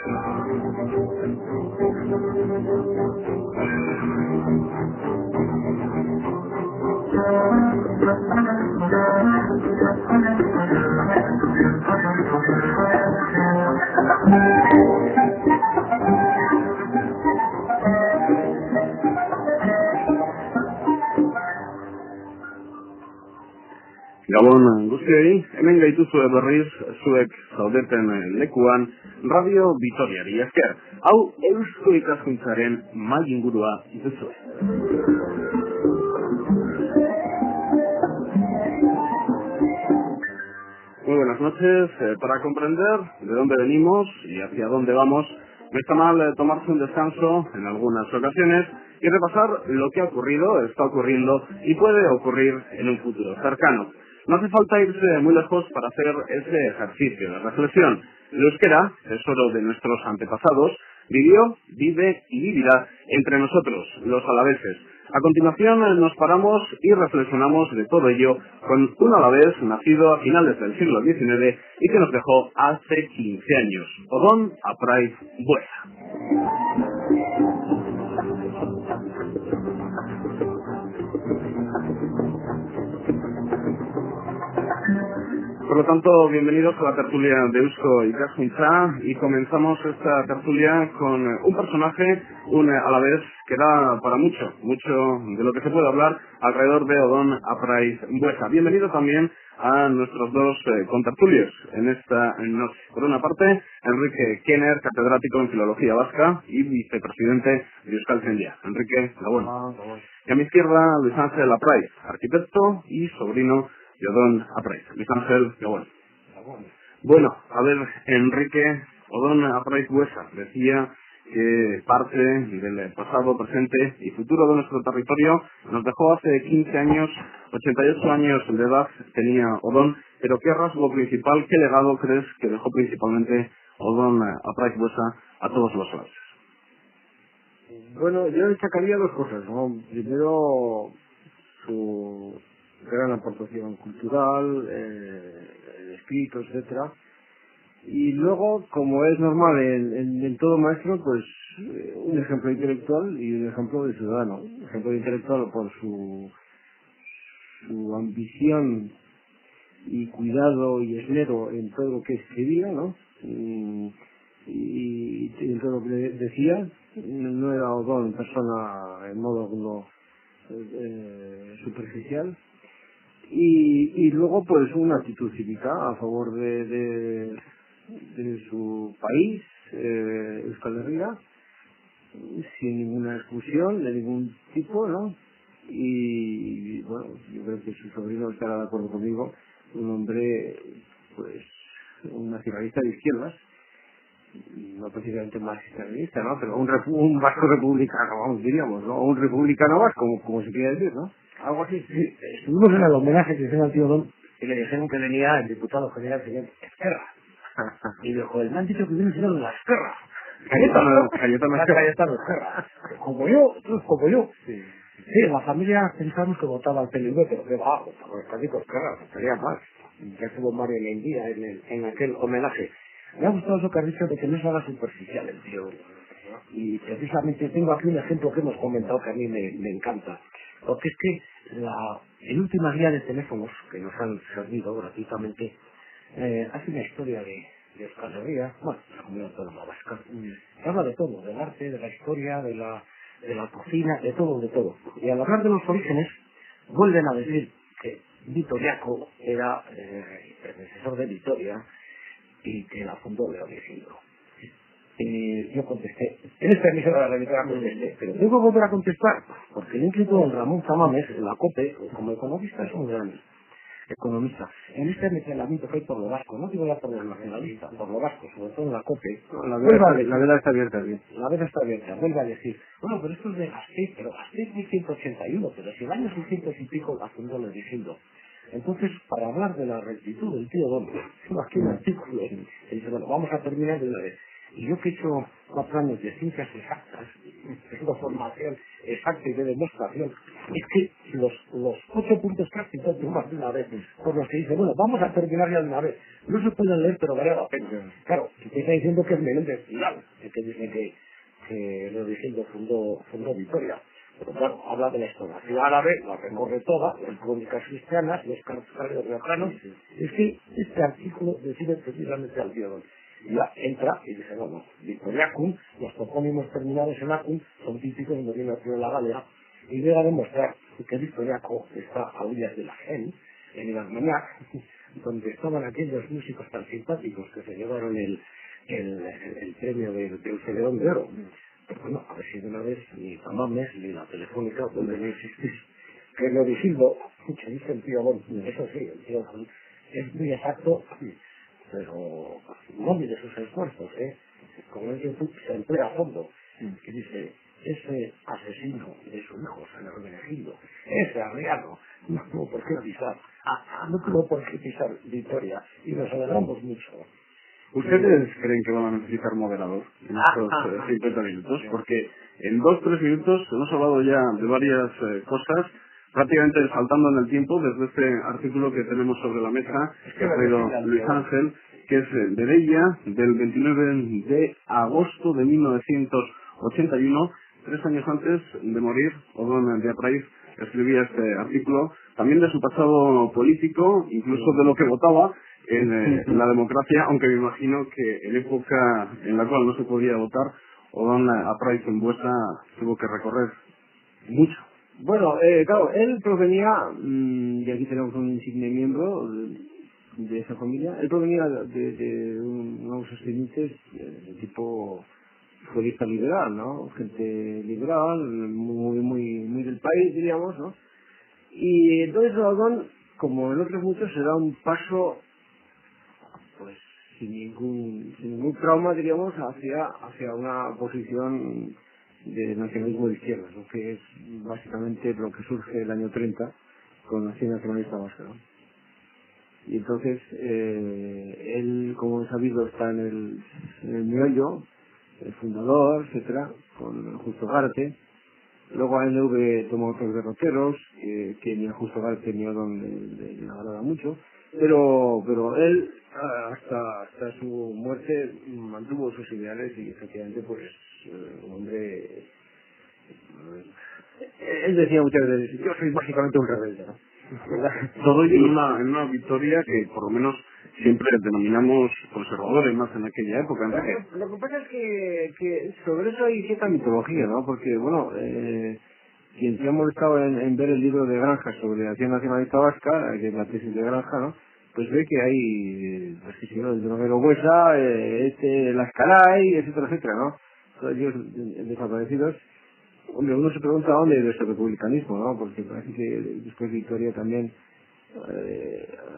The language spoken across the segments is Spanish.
Gabon guztiei, hemen gaituzue berriz zuek zaudeten lekuan Radio Vitoriari esker. Hau Eusko Ikaskuntzaren mahai ingurua duzue. Muy buenas noches. Para comprender de dónde venimos y hacia dónde vamos, no está mal tomarse un descanso en algunas ocasiones y repasar lo que ha ocurrido, está ocurriendo y puede ocurrir en un futuro cercano. No hace falta irse muy lejos para hacer ese ejercicio de reflexión. El euskera, tesoro de nuestros antepasados, vivió, vive y vivirá entre nosotros, los alaveses. A continuación nos paramos y reflexionamos de todo ello con un alavés nacido a finales del siglo XIX y que nos dejó hace 15 años, Odón Apraiz Buesa. Por lo tanto, bienvenidos a la tertulia de Eusko Ikaskuntza y comenzamos esta tertulia con un personaje, un alavés que da para mucho de lo que se puede hablar alrededor de Odón Apraiz Buesa. Bienvenido también a nuestros dos contertulios en esta noche. Por una parte, Enrique Kenner, catedrático en Filología Vasca y vicepresidente de Euskaltzaindia. Enrique, bueno. Y a mi izquierda, Luis Ángel Apraiz, arquitecto y sobrino de Odón Apraiz. Luis Ángel, bueno. Bueno, a ver, Enrique, Odón Apraiz Buesa decía que parte del pasado, presente y futuro de nuestro territorio nos dejó hace 15 años, 88 años de edad tenía Odón, pero ¿qué rasgo principal, qué legado crees que dejó principalmente Odón Apraiz Buesa a todos los lados? Bueno, yo destacaría dos cosas, ¿no? Primero, su gran aportación cultural, escrito, etcétera. Y luego, como es normal en todo maestro, pues un ejemplo intelectual y un ejemplo de ciudadano. Un ejemplo intelectual por su ambición y cuidado y esmero en todo lo que escribía, ¿no? Y en todo lo que decía. No era Odón persona en modo superficial. Y luego pues una actitud cívica a favor de su país, Euskal Herria, sin ninguna exclusión de ningún tipo, ¿no? Y bueno, yo creo que su sobrino estará de acuerdo conmigo, un hombre, pues, un nacionalista de izquierdas, no precisamente marxista-leninista, ¿no? Pero un vasco republicano, vamos, diríamos, ¿no? Un republicano vasco, como se quiere decir, ¿no? Algo así. Sí, estuvimos en el homenaje que hicieron al tío Odón y le dijeron que venía el diputado general señor Esquerra. Y dijo, me han dicho que viene el señor de la Esquerra. Cayetano Esquerra. Como yo. Sí. Sí, en la familia pensamos que votaba al PNV, pero que va, por el Cádiz Esquerra, estaría más. Ya estuvo Mario Lendía en aquel homenaje. Me ha gustado eso que has dicho de que no es nada superficial el tío. Y precisamente tengo aquí un ejemplo que hemos comentado que a mí me encanta. Porque es que el última guía de teléfonos que nos han servido gratuitamente hace una historia de Euskal Herria, bueno, la comunidad autónoma vasca. Habla de todo, del arte, de la historia, de la cocina, de todo. Y al hablar de los orígenes, vuelven a decir que Vitoriaco era el predecesor de Vitoria y que la fundó León Isidro. Yo contesté, en esta emisora de la emisora contesté, pero tengo que volver a contestar, porque el ínclito don Ramón Tamames, en la COPE, como economista es un gran economista, en este mezclamiento que hay por lo vasco, no digo ya por los nacionalistas, por lo vasco, sobre todo en la COPE, la verdad está abierta bien. La verdad está abierta, vuelve a decir, bueno, pero esto es de Gasteiz, pero Gasteiz es 1181, pero si el año 600 y pico la fundó León Isidro. Entonces, para hablar de la rectitud del tío Don, tengo aquí un artículo, y dice, bueno, vamos a terminar de una vez. Y yo que he hecho 4 años de ciencias exactas, tengo formación exacta y de demostración, es que los 8 puntos prácticos de más de una vez, por los que dice, bueno, vamos a terminar ya de una vez, no se pueden leer, pero vale la pena. Claro, te está diciendo que es Menéndez Pidal, el que dice que Leovigildo fundó Vitoria. Pero claro, habla de la historiografía árabe, la recorre toda, las crónicas cristianas, los cartularios riojanos. Es que este artículo decide precisamente al día de hoy. Y ya entra y dice, no, Victoriacum, los topónimos terminados en acum son típicos de denominación de la Galia, y llega a demostrar que Victoriaco está a orillas de la Gen, en el Armagnac, donde estaban aquellos músicos tan simpáticos que se llevaron el premio del Celedón de Oro. Pero bueno, a ver si de una vez ni Tamames ni la Telefónica donde no existís. Que Leovigildo, que dice el tío Bon, eso sí, el tío Bon es muy exacto, pero no mide sus esfuerzos, como en YouTube se emplea a fondo, que dice, ese asesino de su hijo, San Hermenegildo, ese arriano, no tuvo por qué pisar, no tuvo por qué pisar Vitoria, y nos alegramos mucho. ¿Ustedes creen que van a necesitar moderador en estos 50 minutos? Porque en 2-3 minutos hemos hablado ya de varias cosas, prácticamente saltando en el tiempo desde este artículo que tenemos sobre la mesa, que ha traído Luis Ángel, que es de Bella, del 29 de agosto de 1981, 3 años antes de morir. Odón de Aprais escribía este artículo, también de su pasado político, incluso de lo que votaba en la democracia, aunque me imagino que en época en la cual no se podía votar, Odón Aprais en Buesa tuvo que recorrer mucho. Bueno, claro, él provenía, y aquí tenemos un insigne miembro de esa familia, él provenía de unos sostenientes de tipo futbolista liberal, ¿no? Gente liberal, muy del país, diríamos, ¿no? Y entonces Odón, como en otros muchos, se da un paso, pues, sin ningún trauma, diríamos, hacia una posición de nacionalismo de izquierda, ¿no? Que es básicamente lo que surge el año 30 con la Acción Nacionalista Vasca, ¿no? Y entonces él, como he sabido, está en el meollo, el fundador, etcétera, con Justo Gárate. Luego ANV tomó otros derroteros, que ni a Justo Gárate ni a Odón le agrada mucho, pero él hasta su muerte mantuvo sus ideales y efectivamente pues un hombre, él decía muchas veces, yo soy básicamente un rebelde, ¿no? Todo ello en una Vitoria que por lo menos siempre denominamos conservadores más en aquella época. Lo que pasa es que sobre eso hay cierta mitología, ¿no? Porque, bueno, quien se ha molestado en ver el libro de Granja sobre la Acción Nacionalista Vasca, que es la tesis de Granja, ¿no? Pues ve que hay, pues sí, ¿no? El Droguero Huesa, la Escalay, etcétera, etcétera, ¿no? Todos ellos desaparecidos. Hombre, uno se pregunta dónde de ese republicanismo, ¿no? Porque parece que después Victoria también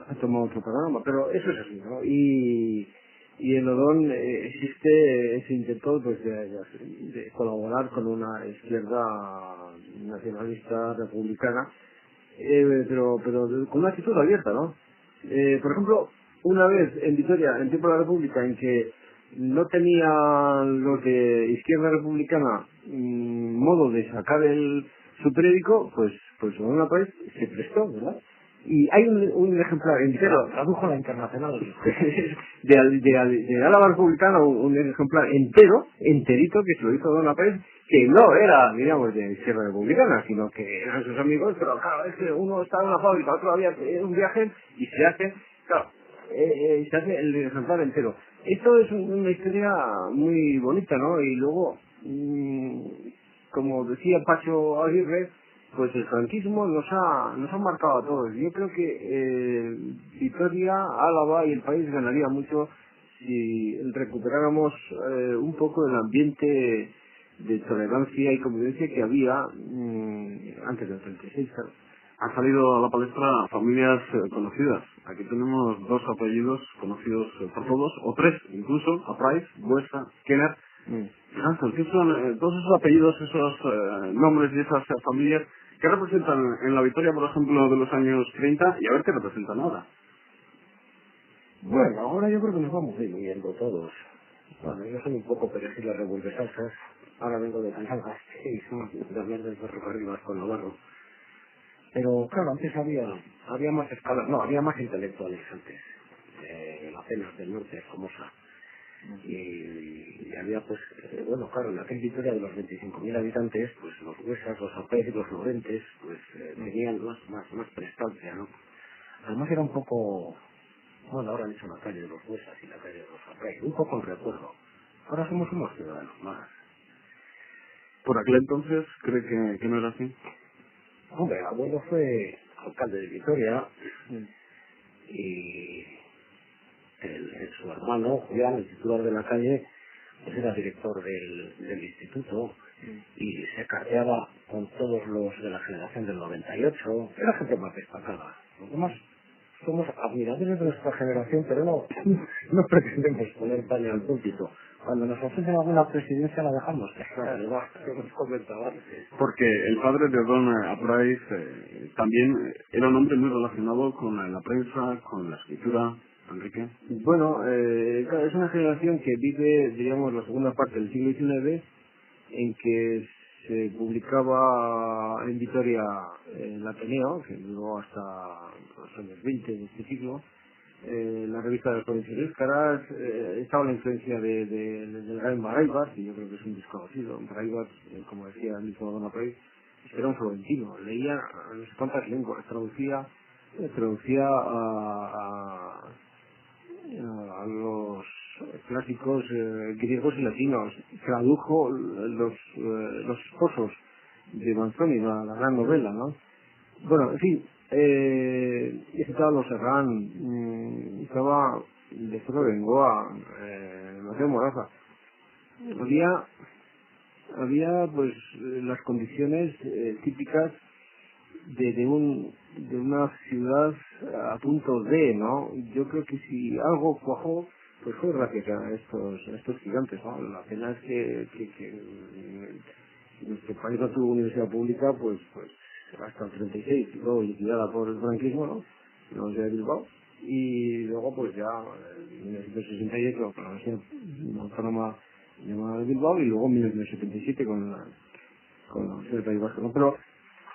ha tomado otro programa, pero eso es así, ¿no? Y en Odón existe ese intento pues de colaborar con una izquierda nacionalista republicana, pero con una actitud abierta, ¿no? Por ejemplo, una vez en Vitoria, en tiempo de la República, en que no tenían los de izquierda republicana modo de sacar su periódico, pues Odón Aprais se prestó, ¿verdad? Y hay un ejemplar entero, Tradujo la Internacional. de Álava Republicana, un ejemplar enterito, que se lo hizo Odón Aprais, que no era, digamos, de izquierda republicana, sino que eran sus amigos, pero claro, es que uno estaba en una fábrica, otro había un viaje, y se hace, claro, se hace el ejemplar entero. Esto es una historia muy bonita, ¿no? Y luego, como decía Pacho Aguirre, pues el franquismo nos ha marcado a todos. Yo creo que Vitoria, Álava y el país ganaría mucho si recuperáramos un poco el ambiente de tolerancia y convivencia que había antes del 36, claro. Han salido a la palestra familias conocidas. Aquí tenemos 2 apellidos conocidos por todos, o 3 incluso, Aprais, Buesa, Kenner. Ángel, ¿qué son todos esos apellidos, esos nombres y esas familias que representan en la Vitoria, por ejemplo, de los años 30 y a ver qué representan ahora? Bueno, ahora yo creo que nos vamos diluyendo todos. Bueno, yo soy un poco perejil a revuelve salsas, ahora vengo de Canalgas, de hablar del ferrocarril Vasco Navarro. Pero claro, antes había más escalas, no, había más intelectuales antes. La Penas del Norte es famosa. Y había pues, bueno, claro, en aquel Vitoria de los 25.000 habitantes, pues los Huesas, los Apés, los Lorentes, pues tenían más prestancia, ¿no? Además era un poco, bueno, ahora han hecho la calle de los Huesas y la calle de los Apés, un poco en recuerdo. Ahora somos unos ciudadanos más. ¿Por aquel entonces cree que no era así? Hombre, el abuelo fue alcalde de Vitoria y su hermano, Julián, el titular de la calle, pues era director del instituto y se carteaba con todos los de la generación del 98. Era gente más destacada. Los demás somos admiradores de nuestra generación, pero no pretendemos poner paño al púlpito. Cuando nos ofrecen alguna presidencia la dejamos. Claro, que hemos comentado antes. Porque el padre de Don Apraiz también era un hombre muy relacionado con la prensa, con la escritura. Enrique. Bueno, claro, es una generación que vive, diríamos, la segunda parte del siglo XIX, en que se publicaba en Vitoria el Ateneo, que duró hasta los años 20 de este siglo, la revista de la provincia de Euskaraz, estaba la influencia del gran Baraibar, que yo creo que es un desconocido. Baraibar, como decía el mismo Don Apraiz, era un florentino, leía no sé cuántas lenguas, traducía a los clásicos griegos y latinos, tradujo los esposos de Manzoni, la gran novela, ¿no? Bueno, en fin, estaba Los Serrán, estaba de Soto Bengoa, Mateo Moraza. Había pues las condiciones típicas de una ciudad a punto de, ¿no? Yo creo que si algo cuajó, pues fue gracias a estos gigantes, ¿no? La pena es que nuestro país no tuvo universidad pública, pues hasta el 36, y luego liquidada por el franquismo, ¿no? La Universidad de Bilbao, y luego pues ya en 1968 con la Universidad Autónoma llamada de Bilbao, y luego en 1977 con la Universidad del País Vasco, ¿no? Pero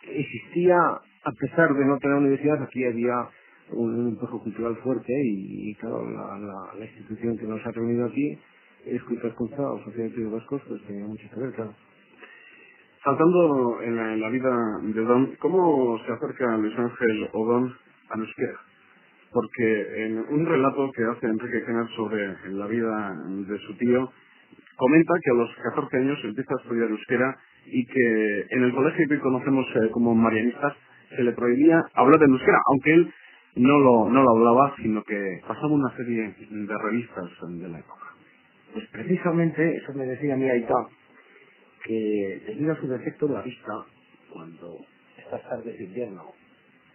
existía, a pesar de no tener universidad, aquí había un empujo cultural fuerte y claro, la institución que nos ha reunido aquí, Escucha o Sociedad de Estudios Vascos, pues tenía mucho que ver, claro. Saltando en la vida de Don, ¿cómo se acerca Luis Ángel Odón a euskera? Porque en un relato que hace Enrique Kenner sobre la vida de su tío, comenta que a los 14 años empieza a estudiar euskera y que en el colegio que conocemos como marianistas se le prohibía hablar en euskera, aunque él no lo hablaba, sino que pasaba una serie de revistas de la época. Pues precisamente eso me decía mi aita, que debido a su defecto de la vista, cuando estas tardes de invierno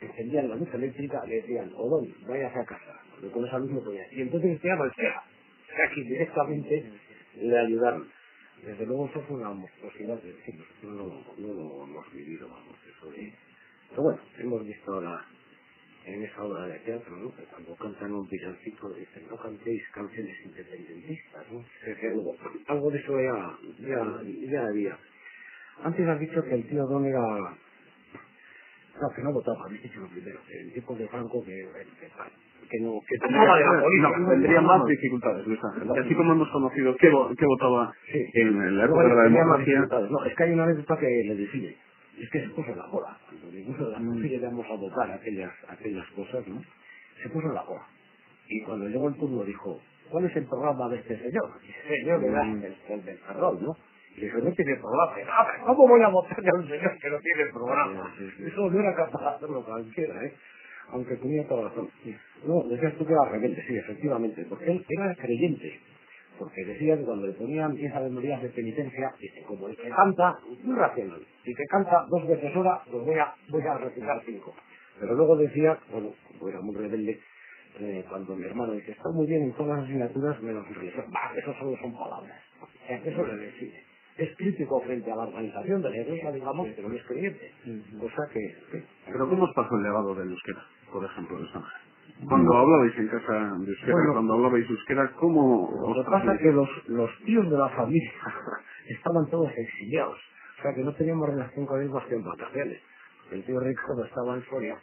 encendían la luz eléctrica, le decían, Odón, váyase a casa, porque con esa luz no podía. Y entonces estudiaba euskera. O sea, que directamente le ayudaron. Desde luego eso fue una monstruosidad, es decir, nosotros no lo hemos vivido, vamos, eso de... Pero bueno, hemos visto ahora en esa obra de teatro, ¿no? Que cuando cantan un villancico dicen, no cantéis canciones independentistas, ¿no? Algo de eso ya había. Antes has dicho que el tío Don era... No, que no votaba, habéis dicho lo primero, que en tiempos de Franco que tomaba de la política. No, tendría más dificultades, Luis Ángel. Así como hemos conocido que votaba en la época de la democracia. No, es que hay una anécdota que le define. Es que se puso en la cola. Cuando le puso la llegamos a votar aquellas cosas, ¿no? Se puso en la cola. Y cuando llegó el turno dijo, ¿cuál es el programa de este señor? Y ese señor era el del Ferrol, ¿no? Y dijo, no tiene programa. ¿Cómo voy a votar a un señor que no tiene programa? Eso no era capaz de hacerlo cualquiera, ¿eh? Aunque tenía toda razón. No, decías tú que era rebelde, sí, efectivamente, porque él era creyente. Porque decía que cuando le ponían 10 avemarías de penitencia, dice, como el que canta, muy racional, el que canta 2 veces hora, pues voy a recitar 5. Pero luego decía, bueno, como era muy rebelde, cuando mi hermano dice, está muy bien en todas las asignaturas, menos en religión, eso solo son palabras. O sea, que eso le decide. Es crítico frente a la organización de la iglesia, digamos, pero no es creyente. Cosa que... Pero ¿cómo os pasó el legado del euskera, por ejemplo, Luis Ángel? Cuando hablabais en casa de euskera, Bueno, cuando hablabais euskera, ¿cómo lo que os pasa es hacíais? que los tíos de la familia estaban todos exiliados. O sea que no teníamos relación con ellos más que en vacaciones. El tío Ricardo estaba en Soria,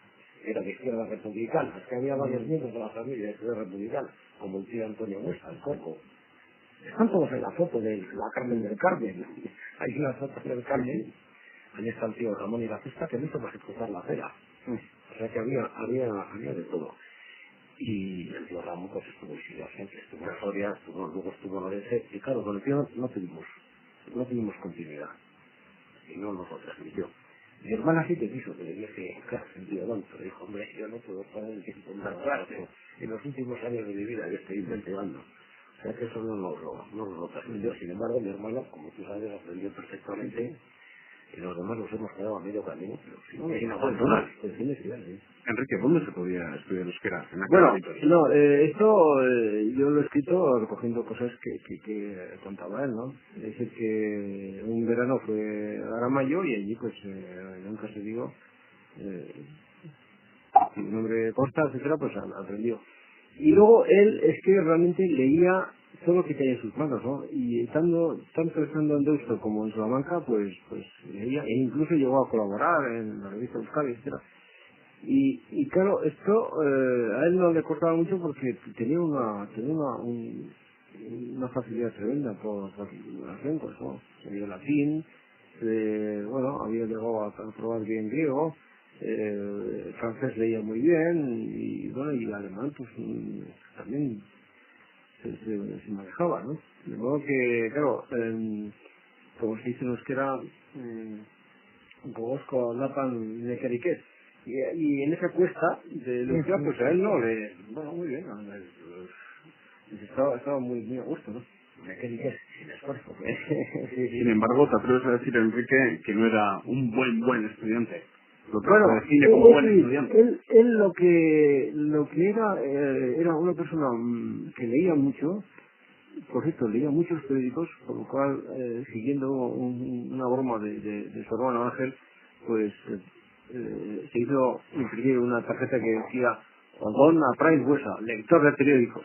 era de izquierda republicana. Es que había varios miembros de la familia de izquierda republicana, como el tío Antonio Huesta, el Corvo. Están todos en la foto de la Carmen del Carmen. Hay unas fotos del Carmen. Ahí está el tío Ramón y la Cesta, que no hizo más que cruzar la acera. O sea que había de todo. Y el tío Ramón pues estuvo exiliado siempre, estuvo en Soria, luego estuvo en Orense, y claro, con el tío no tuvimos continuidad, y no nos lo transmitió. Mi hermana sí que quiso que le dije, claro, el tío Don, pero dijo, hombre, yo no puedo parar el tiempo en claro, en los últimos años de mi vida yo estoy investigando. O sea que eso no nos lo transmitió. Sin embargo, mi hermano, como tú sabes, aprendió perfectamente, y los demás nos hemos quedado a medio camino, pero sin abandonar, sin necesidad, ¿eh? Enrique, ¿dónde se podía estudiar euskera? En aquel Bueno, territorio. no, esto yo lo he escrito recogiendo cosas que contaba él, ¿no? Es decir, que un verano fue a Aramayo y allí, pues, nunca se digo, mi nombre consta, etcétera, pues aprendió. Y luego él es que realmente leía todo lo que caía en sus manos, ¿no? Y tanto estando en Deusto como en Salamanca, pues leía, e incluso llegó a colaborar en la revista Euskadi, etcétera. Y claro, esto a él no le costaba mucho porque tenía una facilidad tremenda por las lenguas, ¿no? Sabía latín, bueno, había llegado a probar bien griego, francés leía muy bien, y bueno, y alemán pues también se manejaba, ¿no? De modo que, claro, como se dice en euskera, Gogozko lapan nekeriquez. Y en esa cuesta de Lucía, pues a él no le... Bueno, muy bien, estaba muy a gusto, ¿no? Nekeriquez, sin esfuerzo. Sin embargo, te atreves a decir, Enrique, que no era un buen estudiante. Lo que Bueno, se define como buen sí, estudiante. él lo que era una persona que leía mucho. Por cierto, leía muchos periódicos, por lo cual, siguiendo una broma de su hermano Ángel, pues se hizo imprimir una tarjeta que decía Don a Price Huesa, lector de periódicos.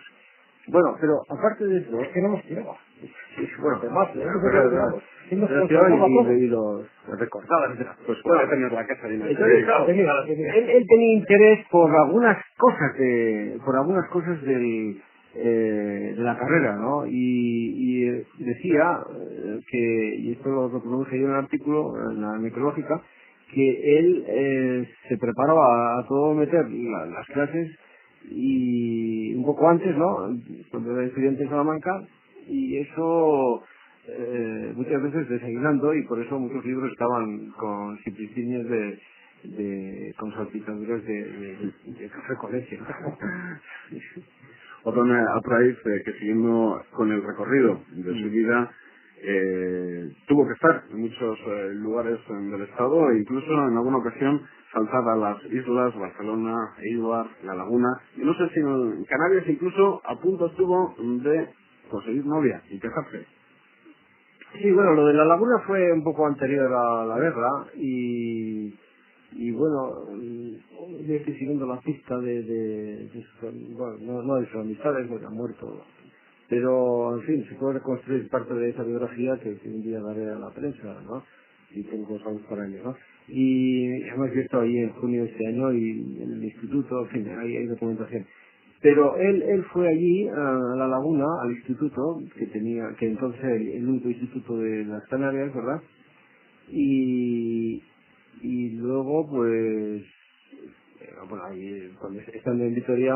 Bueno, pero aparte de eso, Es que no nos tiraba. bueno, Además, y los recortaba, etcétera. Pues puede tener la casa llena de Entonces, claro, él tenía interés por algunas cosas de la carrera, ¿no? Y decía que, y esto lo reproduje yo en un artículo, en la micrológica, que él se preparaba a todo meter las clases y un poco antes, ¿no? Cuando era estudiante en Salamanca, y eso muchas veces desayunando, y por eso muchos libros estaban con simplicidios con salpicaduras de café con leche. Otón Apraiz, que siguiendo con el recorrido de su vida, tuvo que estar en muchos lugares del Estado e incluso en alguna ocasión saltar a las islas, Barcelona, Eibar, La Laguna, y no sé si en Canarias incluso a punto estuvo de conseguir novia y casarse. Sí, bueno, lo de La Laguna fue un poco anterior a la guerra y bueno, yo estoy siguiendo la pista de sus, bueno, no de sus amistades, porque han muerto, pero en fin, se puede reconstruir parte de esa biografía que un día daré a la prensa, ¿no? Y tengo cosas para ello, ¿no? Y hemos visto ahí en junio de este año y en el instituto, en fin, hay documentación. Pero él fue allí a La Laguna, al instituto, que entonces era el único instituto de las Canarias, ¿verdad? Y luego, pues, bueno, ahí, cuando estando en Vitoria,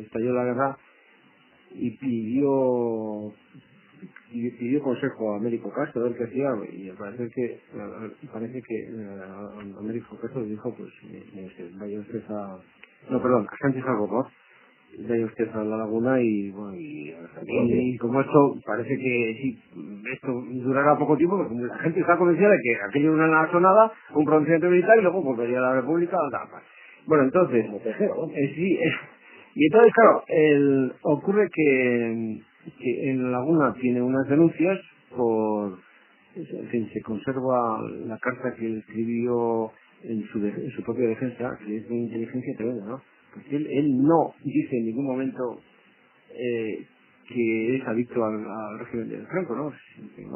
estalló la guerra y pidió consejo a Américo Castro, a ver qué hacía, y parece que Américo Castro le dijo, pues, vaya usted no, perdón, a Sánchez Albornoz, vaya usted a La Laguna y, bueno, y como esto parece que sí, esto durará poco tiempo, porque la gente está convencida de que aquello era una sonada, un pronunciamiento militar y luego volvería a la República. Bueno, entonces, sí, y entonces, claro, ocurre que en La Laguna tiene unas denuncias en fin, se conserva la carta que él escribió en su propia defensa, que es de inteligencia tremenda, ¿no? pues él no dice en ningún momento que es adicto al régimen de Franco, ¿no?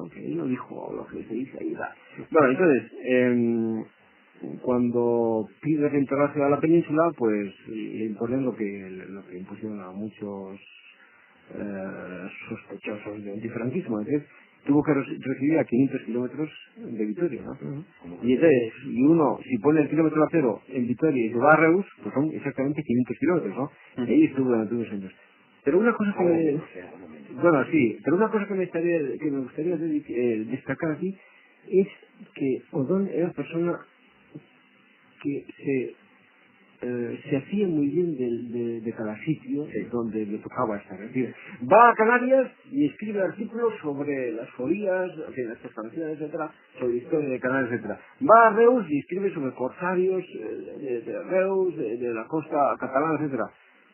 Que él no dijo lo que se dice ahí. Bueno, entonces, cuando pide reintegrarse a la península, pues le imponen lo que impusieron a muchos sospechosos de antifranquismo. Entonces, tuvo que recibir a 500 kilómetros de Vitoria, ¿no? Y entonces, si pone el kilómetro a cero en Vitoria y se va a Reus, pues son exactamente 500 kilómetros, ¿no? Y ahí estuvo durante unos años. Pero una cosa pero una cosa que me gustaría destacar aquí es que Odón era una persona que se hacía muy bien de cada sitio donde le tocaba estar. Es decir, va a Canarias y escribe artículos sobre las forías, las expansiones, etcétera, sobre historia de Canarias, etcétera. Va a Reus y escribe sobre corsarios de Reus, de la costa catalana, etcétera.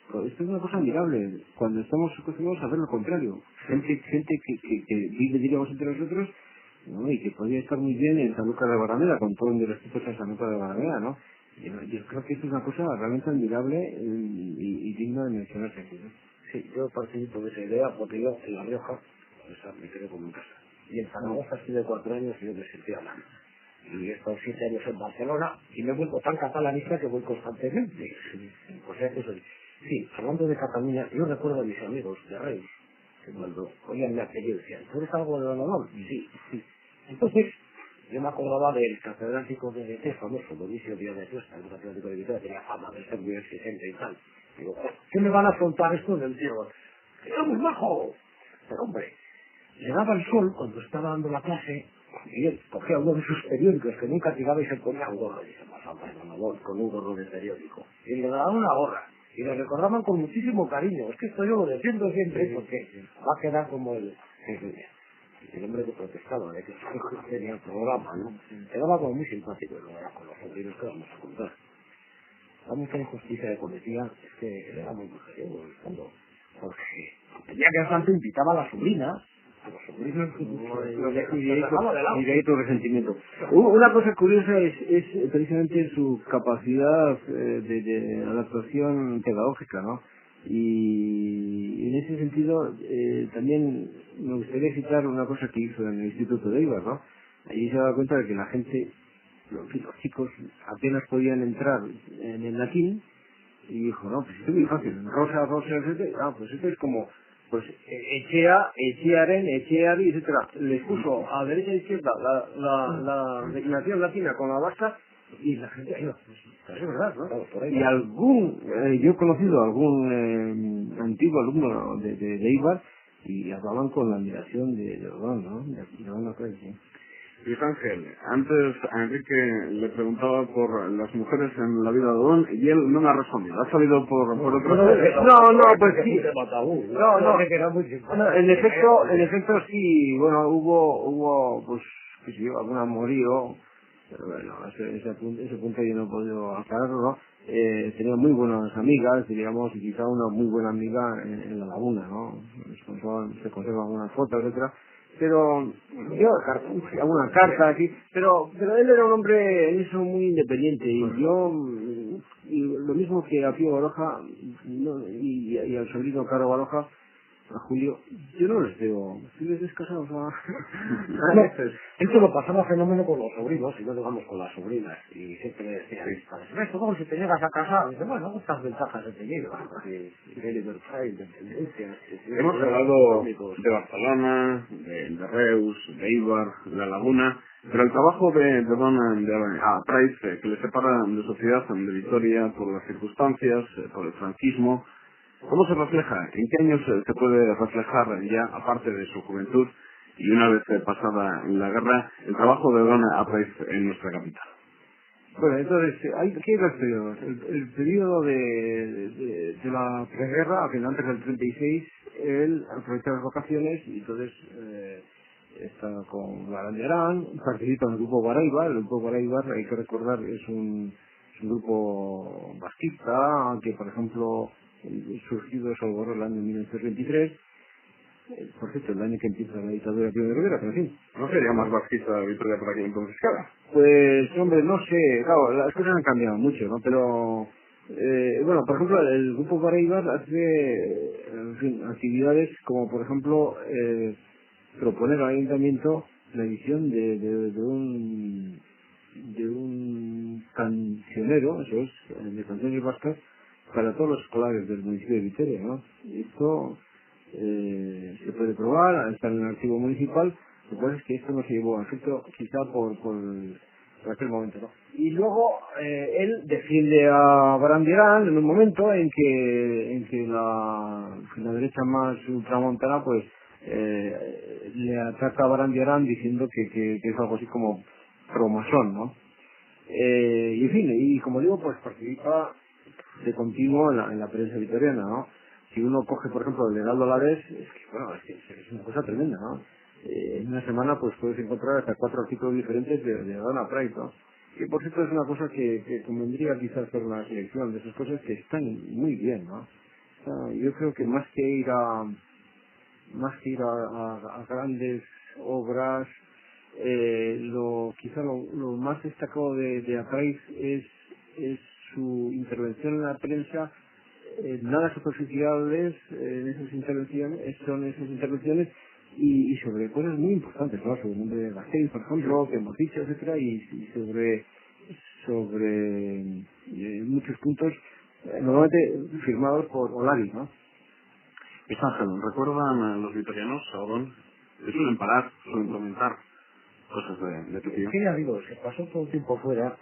Pero esto es una cosa admirable cuando estamos acostumbrados a ver lo contrario. Gente que vive, diríamos, entre nosotros, ¿no? Y que podría estar muy bien en Sanlúcar de Barrameda, con todo el respeto a Sanlúcar de Barrameda, ¿no? Yo creo que esto es una cosa realmente admirable y digna de mencionarse aquí, ¿no? Sí, yo participo de esa idea porque yo en La Rioja, me quedé como en casa. Y en Zaragoza estuve 4 años y yo me sentía mal. Y he estado 7 años en Barcelona y me he vuelto tan catalanista que voy constantemente. Pues eso soy. Sí, hablando de Cataluña, yo recuerdo a mis amigos de Reus, que cuando oían mi apellido decían, ¿tú eres algo de Don Odón? Sí. Entonces, yo me acordaba del catedrático de DT, famoso, Dionisio Díaz de Tuesta, el catedrático de Vitoria, tenía fama de ser muy exigente y tal. Digo, ¿qué me van a soltar esto del tío? ¡Que era muy majo! Pero hombre, le daba el sol cuando estaba dando la clase, y él cogía uno de sus periódicos que nunca tiraba y se ponía un gorro, y se pasaba con un gorro de periódico. Y le daban una gorra. Y lo recordaban con muchísimo cariño. Es que esto yo lo defiendo siempre porque va a quedar como el hombre que protestaba, de que tenía el programa, ¿no? Quedaba como muy simpático, y luego era con los sobrinos que vamos a contar. La mucha injusticia que cometía es que era muy mujeriego en el fondo, porque tenía que bastante invitaba a la sobrina, a los sobrinos y de ahí tu resentimiento. Una cosa curiosa es precisamente su capacidad de adaptación pedagógica, ¿no? Y en ese sentido también me gustaría citar una cosa que hizo en el Instituto de Eibar, ¿no? Allí se daba cuenta de que la gente, los chicos apenas podían entrar en el latín y dijo, no, pues esto es muy fácil, rosa, etcétera, pues esto es como, pues echearen, echeari, etcétera. Les puso a derecha e izquierda la declinación latina con la vasca y la gente ha ido, pues es verdad, ¿no? Claro, por ahí, y yo he conocido algún antiguo alumno de Eibar y hablaban con la admiración de Odón, ¿no? De Odón, sí. Luis Ángel, antes a Enrique le preguntaba por las mujeres en la vida de Odón y él no me ha respondido. ¿Ha salido por otro lado? No, pues sí. No, en efecto sí, bueno, hubo pues, qué sé yo, algún amorío, pero bueno, ese punto yo no he podido aclararlo, ¿no? Tenía muy buenas amigas, diríamos, y quizá una muy buena amiga en la laguna, ¿no? Se conservan algunas fotos, etcétera. Pero yo alguna carta aquí, pero él era un hombre en eso muy independiente y lo mismo que a Pío Baroja y al sobrino Caro Baroja, a Julio, yo no les veo, si les descasados a veces. Esto lo pasaba fenómeno con los sobrinos, y no digamos con las sobrinas, y siempre me decían, ¿ves cómo si te llegas a casar? Y dice, bueno, estas ventajas se te llevan, porque hay libertad, independencia. Hemos hablado de Barcelona, de Reus, de Eibar, de La Laguna, pero el trabajo de Don Price, que le separa de sociedad de Vitoria por las circunstancias, por el franquismo, ¿cómo se refleja? ¿En qué años se puede reflejar ya, aparte de su juventud, y una vez pasada la guerra, el trabajo de Don Price en nuestra capital? Bueno, entonces, ¿qué hay dos periodos? El periodo de la preguerra, antes del 36, él aprovecha las vacaciones y entonces está con Garanderán, participa en el grupo Guaraíbar. El grupo Guaraíbar, hay que recordar, es un grupo basquista que, por ejemplo, surgido de Salvador el año 1923, por cierto, el año que empieza la dictadura de Primo de Rivera, pero en fin. ¿No sería más basquista Vitoria por aquí entonces, cara? Pues, hombre, no sé, claro, las cosas han cambiado mucho, ¿no? Pero Bueno, por ejemplo, el Grupo Paraíbar hace, en fin, actividades como, por ejemplo, proponer al ayuntamiento la edición de un cancionero, eso es, de canciones vascas, para todos los escolares del municipio de Vitoria, ¿no? Esto se puede probar, está en el archivo municipal. Lo que pasa es que esto no se llevó a efecto quizá por aquel momento, ¿no? Y luego él defiende a Barandiarán en un momento en que la derecha más ultramontana pues le ataca a Barandiarán diciendo que es algo así como promasón, ¿no? Y en fin, y como digo, pues participa de continuo en la prensa vitoriana, ¿no? Si uno coge, por ejemplo, el Heraldo Alavés, es una cosa tremenda, ¿no? En una semana pues puedes encontrar hasta 4 artículos diferentes de Donna Price, ¿no? Y por cierto es una cosa que convendría quizás hacer una selección de esas cosas que están muy bien, ¿no? O sea, yo creo que más que ir a grandes obras, quizá lo más destacado de Aprais es su intervención en la prensa, nada superficiales en esas intervenciones y sobre cosas muy importantes, ¿no? Sobre el nombre de Gasteiz, por ejemplo, que hemos dicho, etcétera, y sobre muchos puntos normalmente firmados por Olari, ¿no? Es Ángel, ¿recuerdan a los vitorianos, a Odón? Que suelen parar, suelen comentar cosas de tu tío. Sí, ya digo, se pasó todo el tiempo fuera,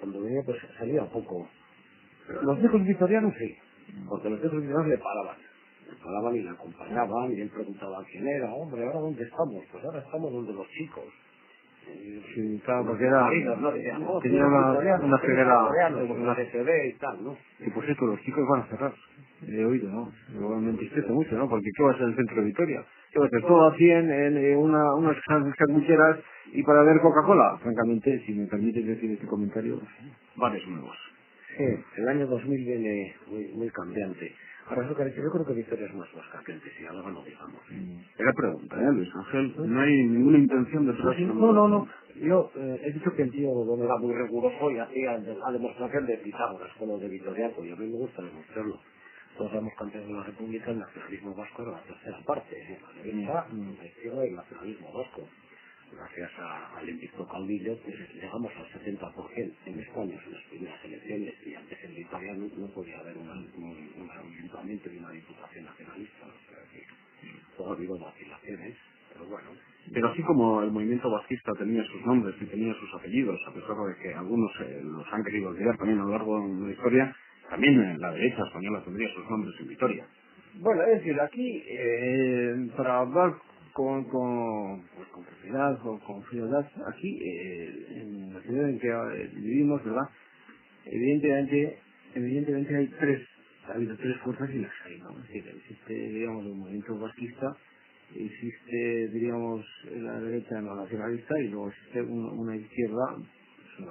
cuando venía pues salía poco. Los viejos vitorianos sí, porque los viejos vitorianos le paraban y le acompañaban y él preguntaba quién era, hombre, ¿ahora dónde estamos? Pues ahora estamos donde los chicos. Sí, claro, porque era, ¿no? tenía una ceguera, una CCD y tal, ¿no? y por cierto los chicos van a cerrar, he oído, ¿no? Luego me entristece mucho, ¿no? Porque ¿qué va a ser el centro de Vitoria? ¿Qué va a ser todo así en unas sandwicheras y para ver Coca-Cola? Francamente, si me permites decir este comentario, Varios nuevos. Sí, el año 2000 viene muy cambiante. Ahora, yo creo que Vitoria es más vasca que antes, y ahora no digamos. Era pregunta, Luis Ángel. No hay ninguna intención de ser No. Yo he dicho que el tío Don era muy riguroso y hacía la demostración de Pitágoras con lo de Vitoriano, y a mí me gusta demostrarlo. Todos éramos campeones de la República, el nacionalismo vasco era la tercera parte, la derecha, la izquierda y el nacionalismo vasco. Gracias al invicto caudillo, pues llegamos al 70% en España en las primeras elecciones, y antes en Vitoria no podía haber un ayuntamiento y una diputación nacionalista. O sea, que todo ha habido vacilaciones, pero bueno. Pero así como el movimiento vasquista tenía sus nombres y tenía sus apellidos, a pesar de que algunos los han querido olvidar también a lo largo de la historia, también la derecha española tendría sus nombres en Vitoria. Bueno, es decir, aquí, para hablar con propiedad o con frialdad, aquí, en la ciudad en que vivimos, ¿verdad? Evidentemente ha habido tres fuerzas y las hay, ¿no? Es decir, existe, digamos, el movimiento vasquista, existe, diríamos, la derecha no nacionalista, y luego existe una izquierda, pues,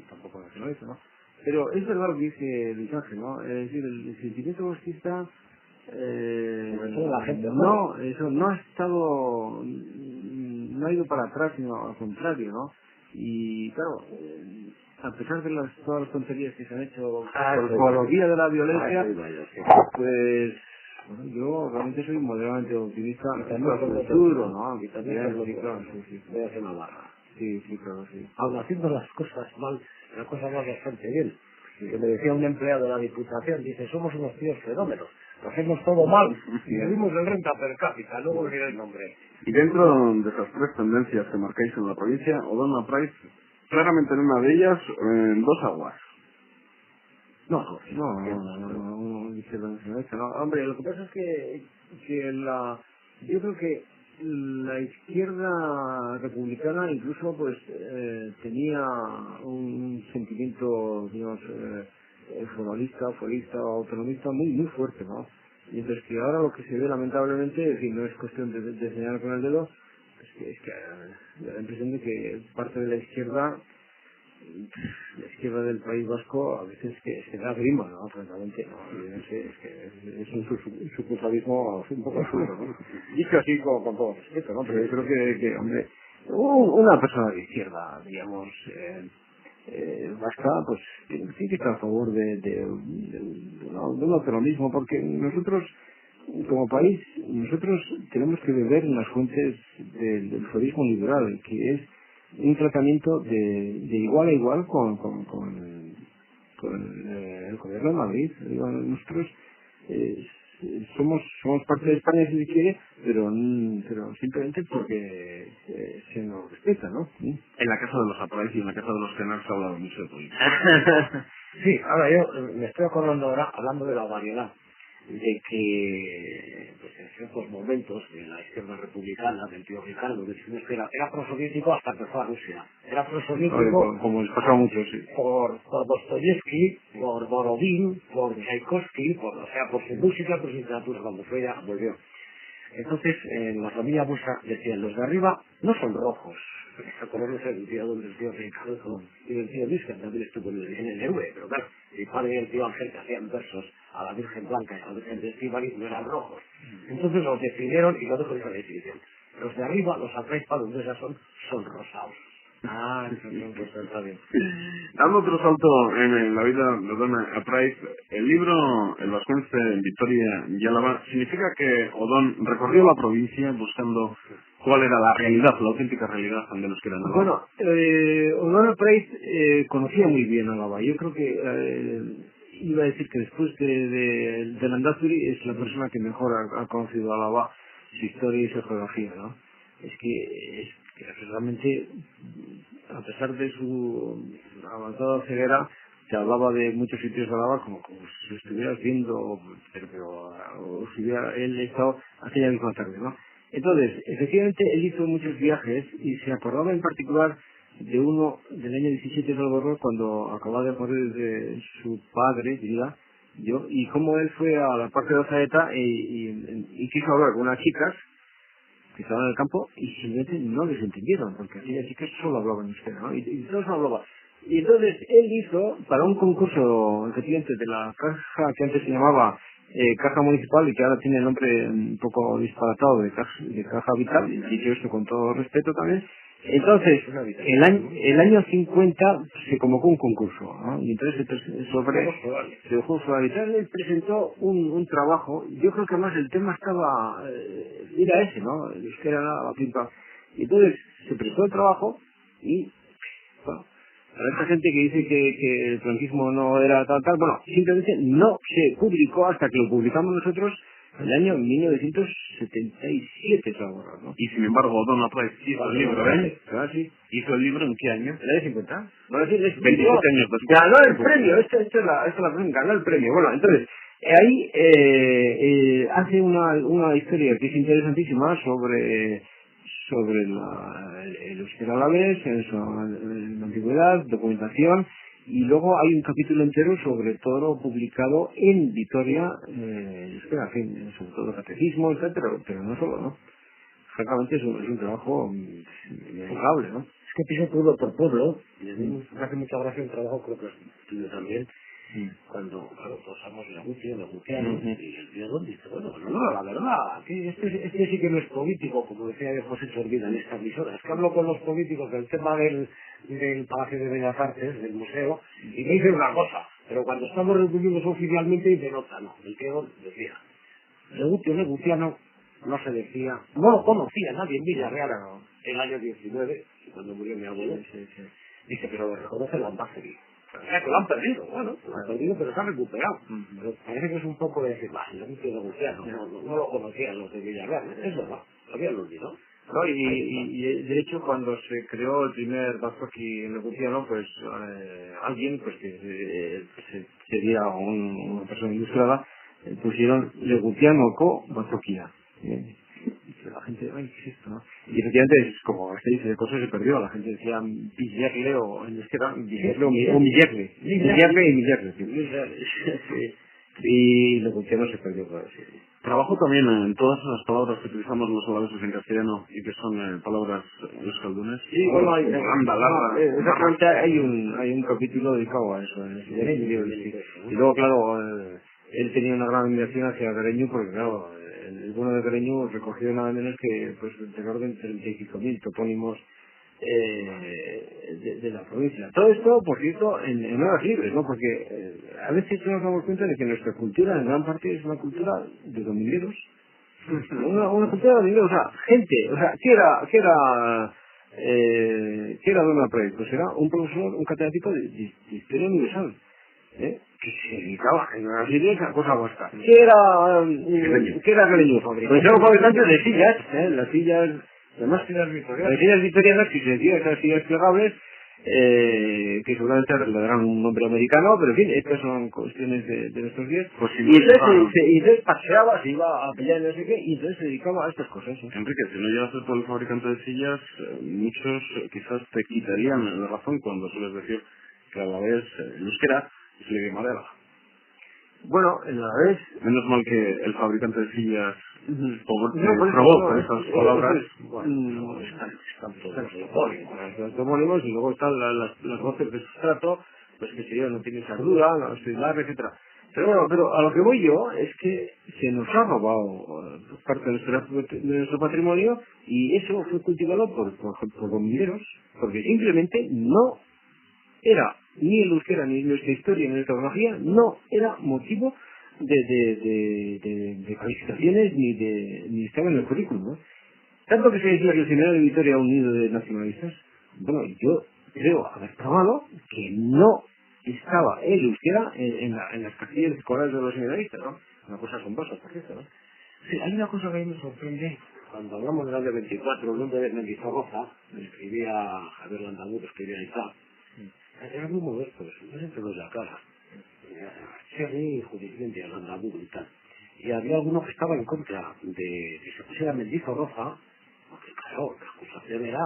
tampoco nacionalista, ¿no? Pero es verdad lo que dice Luis Ángel, ¿no? Es decir, el sentimiento vasquista la gente, eso no ha estado, no ha ido para atrás, sino al contrario, ¿no? Y claro, a pesar de todas las tonterías que se han hecho por la vía de la violencia, pues bueno, yo realmente soy moderadamente optimista en el futuro, ¿no? Voy a hacer una barra. Sí, claro, sí. Aún haciendo las cosas mal, las cosas van bastante bien. Que me decía un empleado de la Diputación, dice, somos unos tíos fenómenos, lo hacemos todo mal, y medimos el renta per cápita, luego olvidé el nombre. Y dentro de esas tres tendencias que marcáis en la provincia, Odón Price, claramente en una de ellas, en dos aguas. No, hombre, lo que pasa es que yo creo que la izquierda republicana incluso pues tenía un sentimiento, digamos, foralista o autonomista muy fuerte, ¿no? Mientras que ahora lo que se ve lamentablemente, en fin, no es cuestión de señalar con el dedo, es que da la impresión de que parte de la izquierda del País Vasco a veces que da grima, ¿no? Francamente, ¿no? Yo no sé, es un sucursalismo un poco absurdo, ¿no? Dicho así con todo respeto, ¿no? Pero yo creo que hombre, una persona de izquierda, digamos, vasca, pues tiene que estar a favor de un autonomismo, porque nosotros, como país, nosotros tenemos que beber en las fuentes del socialismo liberal, que es un tratamiento de igual a igual con el gobierno de Madrid. Digo, nosotros somos parte de España, si se quiere, pero simplemente porque se nos respeta, ¿no? ¿Sí? En la casa de los Aprais y en la casa de los Canals se ha hablado mucho de política. Sí, ahora yo me estoy acordando ahora, hablando de la variedad, de que pues, en ciertos momentos de la izquierda republicana, del tío Ricardo, decimos que era prosoviético hasta que fue a Rusia. Era prosoviético como les pasa a muchos, sí. por Dostoyevsky, por Borodín, por Tchaikovsky, por su música, por su literatura, cuando fue ya volvió. Entonces, en la familia Busa decían, los de arriba no son rojos. Acordarnos el tío donde el tío Ricardo y el tío Luis, que también estuvo en el NV, pero claro, mi padre y el tío Ángel que hacían versos a la Virgen Blanca y a la Virgen de Estíbaliz no eran rojos. Entonces los definieron y no dejó esa definición. Los de arriba, los Aprais Palundesas son rosados. Ah, pues está bien. Dando otro salto en la vida de Odón Aprais, el libro El Vasconce en Vitoria y Álava significa que Odón recorrió la provincia buscando cuál era la realidad, la auténtica realidad de los que eran Álava. Bueno, Odón Aprais conocía muy bien Álava. Yo creo que iba a decir que después de Landázuri es la persona que mejor ha conocido Álava, su historia y su geografía, ¿no? Es que realmente, a pesar de su avanzada ceguera, te hablaba de muchos sitios de Álava como si estuvieras viendo, o si hubiera él estado aquella misma tarde, ¿no? Entonces, efectivamente, él hizo muchos viajes y se acordaba en particular de uno del año 17 de Albornoz, cuando acababa de morir de su padre, diría yo, y cómo él fue a la parte de Ozaeta y quiso hablar con unas chicas que estaban en el campo y simplemente no les entendieron, porque aquellas chicas solo hablaban euskera, ¿no? Y todos hablaban. Y entonces él hizo, para un concurso efectivamente de la caja que antes se llamaba Caja Municipal y que ahora tiene el nombre un poco disparatado de Caja Vital, y dicho esto con todo respeto también. Entonces, el año 50 se convocó un concurso, ¿no? Y entonces se dejó sobre él presentó un trabajo. Yo creo que además el tema estaba, era ese, ¿no? El euskera, la pimpa. Y entonces se prestó el trabajo y, bueno, para esta gente que dice que el franquismo no era tal, bueno, simplemente no se publicó hasta que lo publicamos nosotros en el año 1977, ¿no? Y sin embargo, Odón Aprais hizo el libro, ¿eh? ¿Verdad? Sí. ¿Hizo el libro en qué año? ¿En el año 50? Bueno, sí, 27 años después. Ganó el premio, esta es la cuestión, ganó el premio. Bueno, entonces, ahí hace una historia que es interesantísima sobre el euskera alavés, en la antigüedad, documentación, y luego hay un capítulo entero sobre todo lo publicado en Vitoria, euskera, en fin, sobre todo catecismo, etcétera, pero no solo, ¿no? Francamente es un trabajo innegable, ¿no? Es que piso pueblo por pueblo, y a mí me hace mucha gracia un trabajo, creo que es tuyo también, cuando, claro, pasamos el Agutio, el Agutiano, y el tío Don dice, bueno, no, la verdad, que este sí que no es político, como decía José Chorvida en esta emisora, es que hablo con los políticos del tema del Palacio de Bellas Artes, del museo, y me dicen una cosa, pero cuando estamos reunidos oficialmente dicen otra, no, el tío Don decía, el Agutiano no se decía, no lo conocía nadie en Villarreal el año 19, cuando murió mi abuelo, dice, pero lo reconoce la Landázuri. O sea, que lo han perdido, bueno, lo han perdido, pero se han recuperado. Pero parece que es un poco de decir, el Agutio Gutiano, no lo conocían los de Villarreal, es verdad, lo habían olvidado. No, y de hecho cuando se creó el primer Bazoki en Legutiano, pues alguien pues que sería una persona ilustrada, pusieron Legutiano co Bazokia. La gente, ay, ¿qué es esto? ¿No? Y efectivamente, es como se dice, de cosas se perdió. La gente decía Villerle o en euskera, Villerle o Millerle. Villerle y Millerle. Y Legutiano se perdió, claro, sí. Trabajo también en todas esas palabras que utilizamos los alaveses en castellano y que son palabras euskaldunes. Sí, bueno, exactamente hay un capítulo dedicado a eso. Y luego, claro, él tenía una gran admiración hacia Gareño porque, claro, el bueno de Gareño recogió nada menos que pues alrededor de 35.000 topónimos de la provincia. Todo esto, por cierto, en horas libres, ¿no? Porque a veces nos damos cuenta de que nuestra cultura en gran parte es una cultura de domingueros. Una cultura de domingueros, o sea, gente, o sea, ¿qué era Donald Proyecto? Pues era un profesor, un catedrático de historia universal, que se dedicaba en las iglesias a cosas vascas. ¿Qué era Galeño? Pues era un fabricante de sillas, las sillas, además sillas victorianas, que se decía esas sillas plegables, que seguramente le darán un nombre americano, pero en fin, estas son cuestiones de nuestros días. Pues sí, Y entonces paseaba, se iba a pelear no sé qué, y entonces se dedicaba a estas cosas. Enrique, si no llegas a ser por el fabricante de sillas, muchos quizás te quitarían la razón cuando sueles decir que a la vez el euskera es el idioma de la. Bueno, en la vez... Menos mal que el fabricante de sillas probó con esas palabras. Los topónimos y luego están las voces de sustrato, pues que si yo no tiene sardura, no estoy larga, etcétera. Pero bueno, pero a lo que voy yo es que se nos ha robado parte de nuestro patrimonio y eso fue cultivado por domineros, porque simplemente no era ni el euskera, ni nuestra historia, ni nuestra tecnología, no era motivo de calificaciones ni estaba en el currículum, ¿no? Tanto que se decía que el seminario de Vitoria era un nido de nacionalistas. Bueno, yo creo haber probado que no estaba el euskera en las casillas escolares de los seminaristas, ¿no? Una cosa asombrosa, por cierto, ¿no? Sí, hay una cosa que a mí me sorprende. Cuando hablamos del año 24, el nombre de Mendizorroza, escribía Javier Landaburu, que escribía en tal. Era muy modesto, no siempre los de la cara. Cherry, judicialmente, Landaburu y tal. Y había alguno que estaba en contra de que se pusiera Mendizorroza, porque claro, la acusación era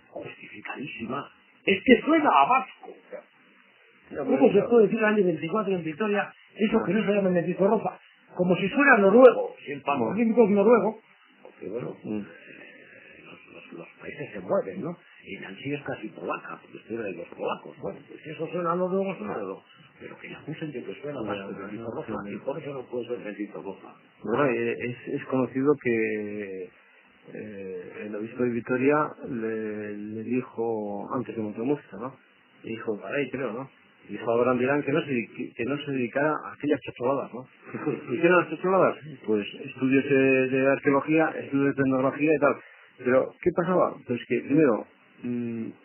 justificadísima. Es que suena a vasco. ¿Cómo se puede decir el año 24 en Vitoria eso que no se llama Mendizorroza? Como si suena noruego, si el patronímico es noruego, porque bueno, los países se mueven, ¿no? Y Nancy es casi polaca, porque estoy de los polacos. Bueno, pues si eso suena noruego, suena noruego. Pero que le acusen de que suena vasco de Mendizorroza, y por eso no puede ser Mendizorroza. Bueno, es conocido que el obispo de Vitoria le dijo, antes de Montemurcia, ¿no? Le dijo, para ahí creo, ¿no? Y dijo a Abraham Milán que no se dedicara a aquellas chacholadas, ¿no? ¿Y qué eran las chacholadas? Pues estudios de arqueología, estudios de etnografía y tal. Pero, ¿qué pasaba? Pues que, primero,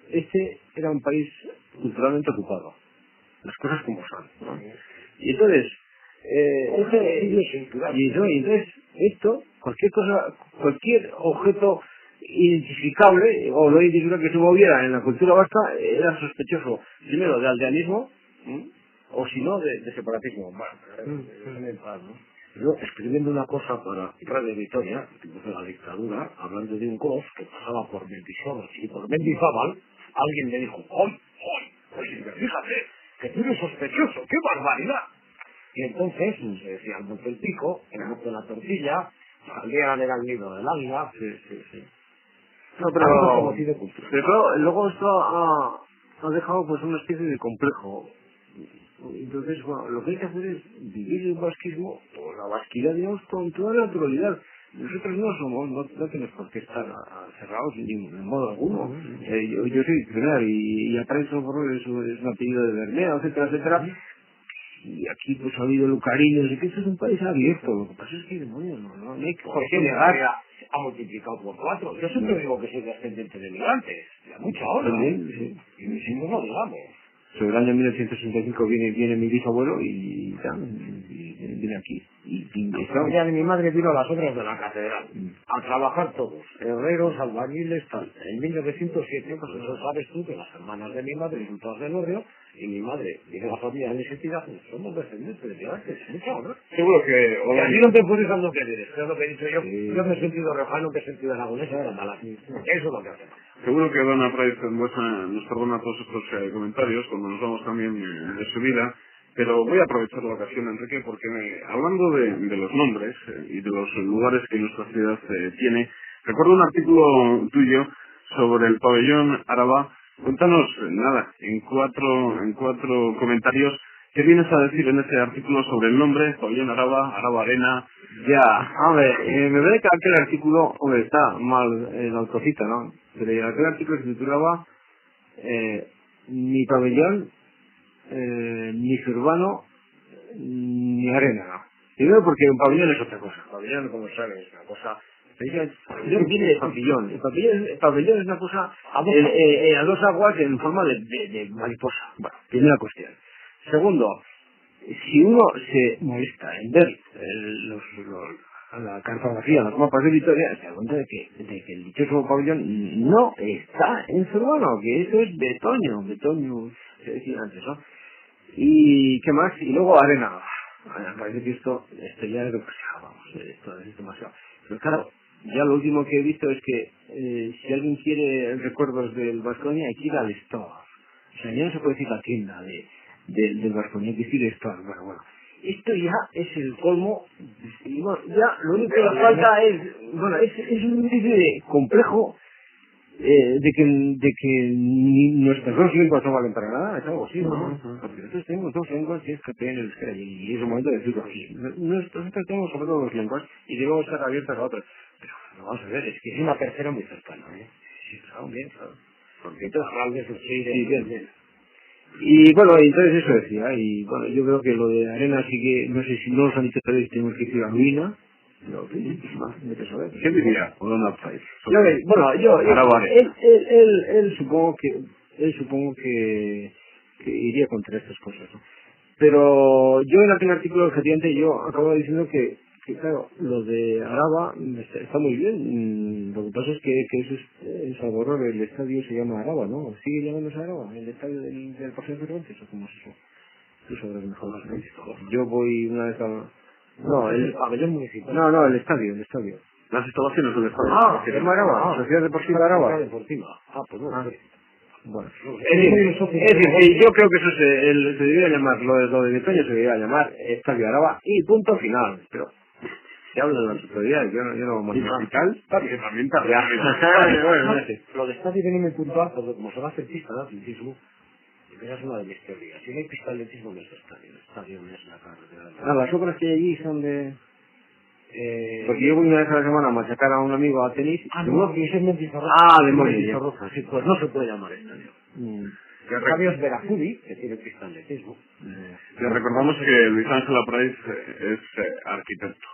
este era un país culturalmente ocupado. Las cosas como son, ¿no? Y entonces, entonces esto, cualquier objeto identificable o no identificable que se moviera en la cultura vasca era sospechoso, primero de aldeanismo, o si no de separatismo. Bueno, yo escribiendo una cosa para Radio Vitoria, tipos de la dictadura, hablando de un cross que pasaba por Mendizorroza y por Mendizábal, alguien me dijo, ¡ay! Fíjate, que tú eres sospechoso, ¡qué barbaridad! Y entonces se decía el monte del pico, el monte de la tortilla, Aldean era el nido del águila. Sí. No, pero luego esto ha dejado pues una especie de complejo. Entonces, bueno, lo que hay que hacer es vivir el vasquismo, o la vasquidad, digamos, con toda la naturalidad. Nosotros no tenemos por qué estar cerrados de modo alguno. Yo soy diccionario y Aprenso es un apellido de Bermea, etcétera. Y aquí pues ha habido lucarines, y que esto es un país abierto. Lo que pasa es que, demonios, no hay que negar. Ha multiplicado por 4. Yo siempre digo que soy descendiente de migrantes, de mucha hora. Sí. Y mis hijos no digamos. Sobre el año 1965 viene mi bisabuelo y viene aquí. Ya mi madre vino a las obras de la catedral, a trabajar todos, herreros, albañiles, tal. En 1907, pues eso sabes tú, que las hermanas de mi madre son todas del barrio, y mi madre viene de la familia de necesidad, pues somos descendientes de migrantes, mucha hora. Seguro que... Y así no te puedes dar lo que eres, es lo que he dicho yo. Yo me he sentido riojano, me he sentido aragonesa, era malaquí. Eso es lo que hacemos. Seguro que Dona Price nos perdona todos estos comentarios cuando nos vamos también de su vida, pero voy a aprovechar la ocasión, Enrique, porque hablando de los nombres y de los lugares que nuestra ciudad tiene, recuerdo un artículo tuyo sobre el pabellón Araba. Cuéntanos, en cuatro comentarios, ¿Qué vienes a decir en ese artículo sobre el nombre, Pabellón Araba, Araba Arena? Ya, hombre, me parece que aquel artículo, hombre, está mal la autocita, ¿no? Pero aquel artículo se titulaba ni pabellón, ni urbano, ni arena, ¿no? Primero porque un pabellón es otra cosa. Pabellón, como sabes, es una cosa... Pabellón viene de pabellón. El pabellón es una cosa a dos aguas en forma de mariposa. Bueno, primera cuestión. Segundo, si uno se molesta en ver la cartografía, los mapas de Vitoria, se da cuenta de que el dichoso pabellón no está en Zurbano, que eso es Betoño, se decía antes, ¿no? Y qué más, y luego arena. Me parece que esto ya es demasiado, vamos, esto es demasiado. Pero claro, ya lo último que he visto es que si alguien quiere recuerdos del Baskonia, hay que ir al store. O sea, ya no se puede decir la tienda del Baskonia, hay que ir al store. Bueno. Esto ya es el colmo, y bueno, ya lo único que nos falta es un índice de complejo de que nuestras dos lenguas no valen para nada, es algo así, ¿no? Porque nosotros tenemos dos lenguas y es que tienen el euskera, y es el momento de decirlo así. Nosotros tenemos sobre todo dos lenguas y debemos estar abiertas a otras. Pero vamos a ver, es que es una tercera muy cercana, ¿eh? Sí, claro, bien, claro. Porque entonces grandes, sí, bien. Y bueno, entonces eso decía, y bueno, yo creo que lo de arena sí que, no sé si no los han dicho todavía, tenemos que ir a Ruina. No, ¿Qué diría Donald Price? Él supongo que iría contra estas cosas, ¿no? Pero yo en aquel artículo efectivamente yo acabo diciendo que claro, lo de Araba está muy bien. Lo que pasa es que eso es algo horror. El estadio se llama Araba, ¿no? ¿Sigue llamándose Araba? ¿El estadio del Paseo de Cervantes o cómo es eso? Tú sabrás mejor. Yo voy una vez a... No, el pabellón municipal. No, el estadio. Las instalaciones del estadio. Se llama Araba, Sociedad Deportiva Araba. Pues no. Bueno, es decir, yo creo que eso se debería llamar, lo de Betoño se debería llamar Estadio Araba y punto final. Pero se habla de las autoridades, yo no municipal, también Lo de estadio viene muy puntual, porque como se va a hacer pista de atletismo, esa es una de mis teorías. Si no hay pista de atletismo, no es estadio. El estadio no es la carretera. Las obras que hay allí son de... porque yo voy una vez a la semana a machacar a un amigo a tenis. No, que es en Mendizorroza. De Mendizorroza. Sí, pues no se puede llamar estadio. El estadio es Veracruz, que tiene pista de atletismo. Le recordamos que Luis Ángel Apraiz es arquitecto.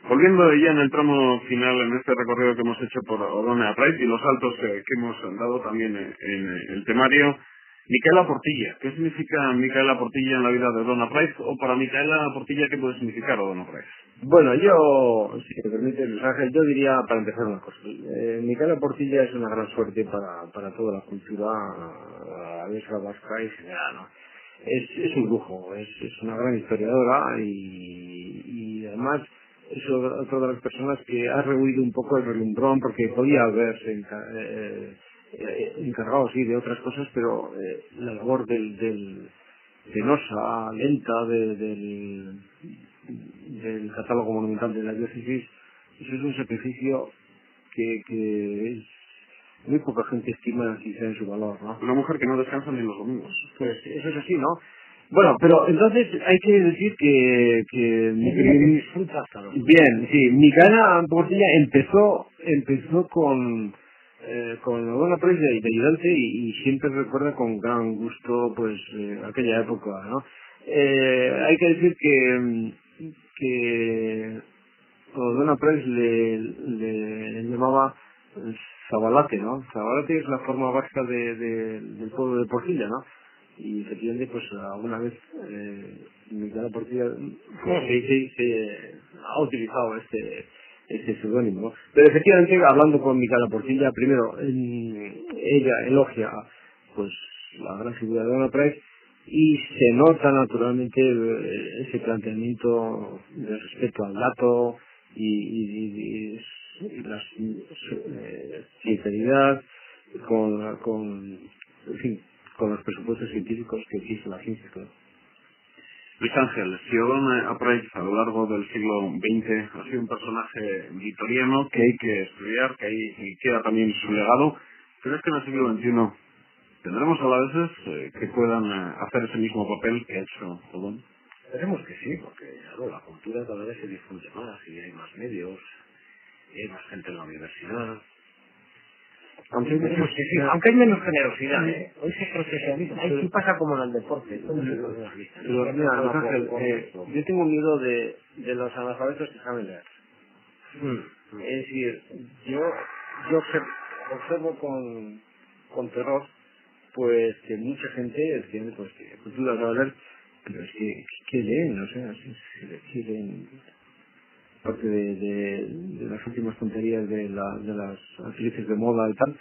Volviendo ya en el tramo final, en este recorrido que hemos hecho por Odone Apraiz y los saltos que hemos dado también en el temario, Micaela Portilla. ¿Qué significa Micaela Portilla en la vida de Odone Apraiz? O para Micaela Portilla, ¿qué puede significar Odone Apraiz? Bueno, yo, si me permite, Luis Ángel, yo diría, para empezar una cosa, Micaela Portilla es una gran suerte para toda la cultura vasca y general, ¿no? Es un lujo, es una gran historiadora y además es otra de las personas que ha rehuido un poco el relumbrón porque podía haberse encargado, sí, de otras cosas, pero la labor penosa, lenta del catálogo monumental de la diócesis, eso es un sacrificio que es muy poca gente estima quizá en su valor, ¿no? Una mujer que no descansa ni los domingos. Pues eso es así, ¿no? Bueno, pero entonces hay que decir que bien, sí, Micaela Portilla empezó con Odone Apraiz de ayudante y siempre recuerda con gran gusto pues aquella época, ¿no? Hay que decir que Odone Apraiz le llamaba Zabalate, ¿no? Zabalate es la forma vasca del pueblo de Portilla, ¿no? Y efectivamente pues alguna vez Micaela Portilla se ha utilizado este seudónimo, ¿no? Pero efectivamente hablando con Micaela Portilla, primero ella elogia pues la gran figura de Odone Apraiz y se nota naturalmente ese planteamiento de respeto al dato y la sinceridad con los presupuestos científicos que existe la ciencia, claro. Luis Ángel, si Odone Apraiz a lo largo del siglo XX ha sido un personaje vitoriano que hay que estudiar, que ahí queda también su legado, pero es que en el siglo XXI ¿Tendremos alaveses que puedan hacer ese mismo papel que ha hecho Odón? Esperemos que sí, porque claro, la cultura cada vez se difunde más y hay más medios, y hay más gente en la universidad. Aunque hay menos generosidad, hoy se procesaliza, ahí sí pasa como en el deporte. Pero mira, Ángel, yo tengo miedo de los analfabetos que saben leer. Es decir, yo observo con terror pues que mucha gente tiene pues que cultura sabe leer, pero es que leen, o sea, si leen parte de las últimas tonterías de las actrices de moda y tal.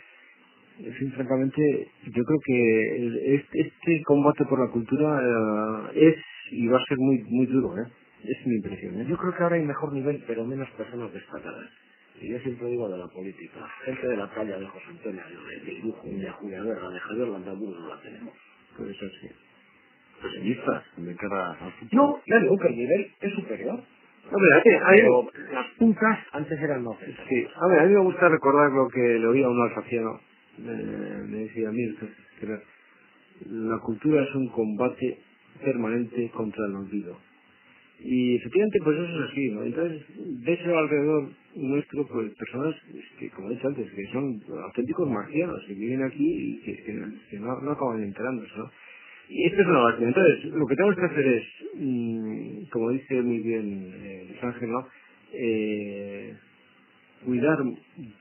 En fin, francamente, yo creo que este combate por la cultura es y va a ser muy muy duro, es mi impresión. Yo creo que ahora hay mejor nivel, pero menos personas destacadas. Y yo siempre digo de la política, gente de la talla de José Antonio, de Dibujo, de Julia Guerra, de Javier Landaburu no la tenemos. Por eso sí. Pesimistas de cara al futuro. No, ya digo que el nivel es superior. Hombre, Pero las puntas antes eran no. Sí, a ver, a mí me gusta recordar lo que le oía a un alsaciano. Me decía, mira, la cultura es un combate permanente contra el olvido. Y efectivamente, pues eso es así, ¿no? Entonces, ves alrededor nuestro, pues personas que, como he dicho antes, que son auténticos marcianos, que viven aquí y que no acaban enterándose, ¿no? Y esto es una lástima. Entonces, lo que tenemos que hacer es, como dice muy bien Luis Ángel, ¿no? Cuidar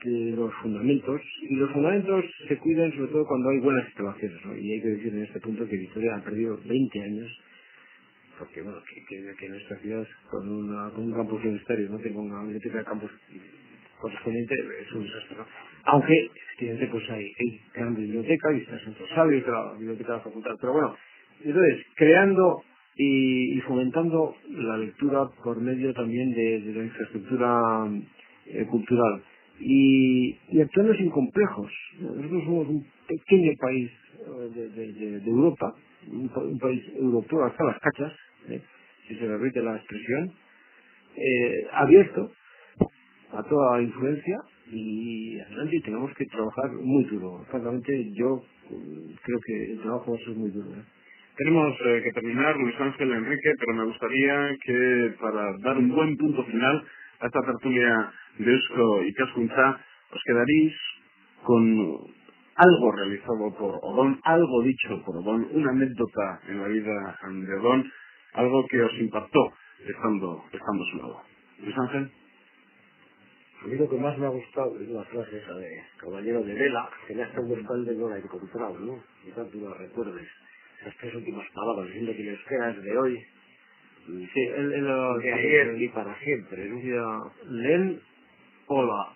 de los fundamentos, y los fundamentos se cuidan sobre todo cuando hay buenas instalaciones, ¿no? Y hay que decir en este punto que Vitoria ha perdido 20 años, porque bueno, que en nuestra ciudad con un campus universitario no tenga una biblioteca de campus correspondiente es un desastre, ¿no? Aunque efectivamente pues hay gran biblioteca y está el Centro Sabio, y la biblioteca de la facultad, pero bueno, entonces creando y fomentando la lectura por medio también de la infraestructura cultural y actuando sin complejos. Nosotros somos un pequeño país de Europa, un país europeo hasta las cachas, si se me permite la expresión, abierto a toda influencia y adelante, tenemos que trabajar muy duro. Francamente, yo creo que el trabajo va a ser muy duro. Tenemos que terminar, Luis Ángel, Enrique, pero me gustaría que para dar un buen punto final a esta tertulia de Eusko y Ikaskuntza, os quedaréis con algo realizado por Odón, algo dicho por Odón, una anécdota en la vida de Odón, algo que os impactó estando a su lado. Luis Ángel. A mí lo que más me ha gustado es la frase esa de Caballero de Vela, que le has buscado el de no la he encontrado, ¿no? Y tanto la recuerdes. Esas tres últimas palabras, diciendo que el euskera es de hoy, sí, de ayer y para siempre, ¿no? Lehen, hola,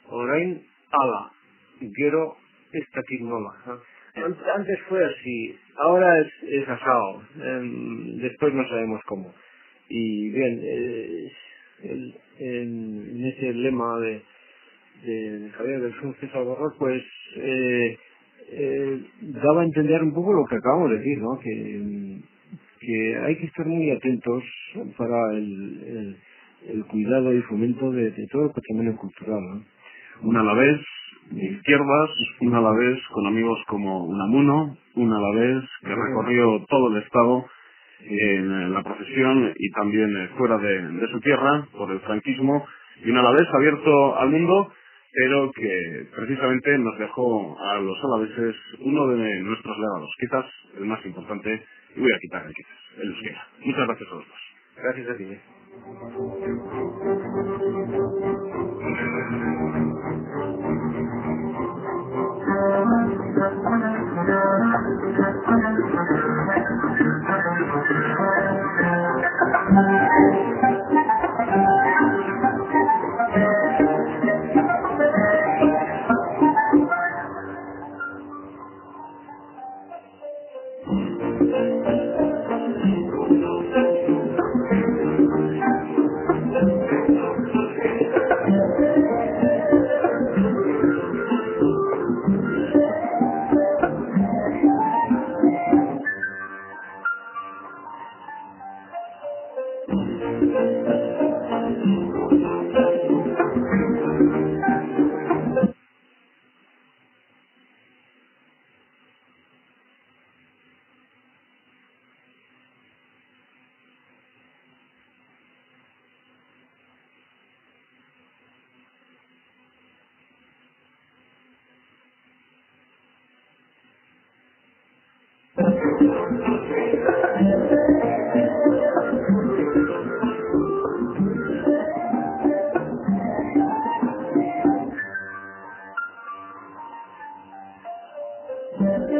orain, ala, gero, estakin nola. Antes fue así, ahora es asado, después no sabemos cómo. Y bien, en ese lema de Javier del Sun César Borror, pues daba a entender un poco lo que acabamos de decir, ¿no? Que hay que estar muy atentos para el cuidado y fomento de todo el patrimonio cultural, ¿no? Un alavés de izquierdas, un alavés con amigos como Unamuno, un alavés que recorrió todo el estado en la profesión y también fuera de su tierra por el franquismo, y un alavés abierto al mundo, pero que precisamente nos dejó a los alaveses uno de nuestros legados, quizás el más importante, y voy a quitarle quizás, el euskera. Muchas gracias a los dos. Gracias a ti. Thank you.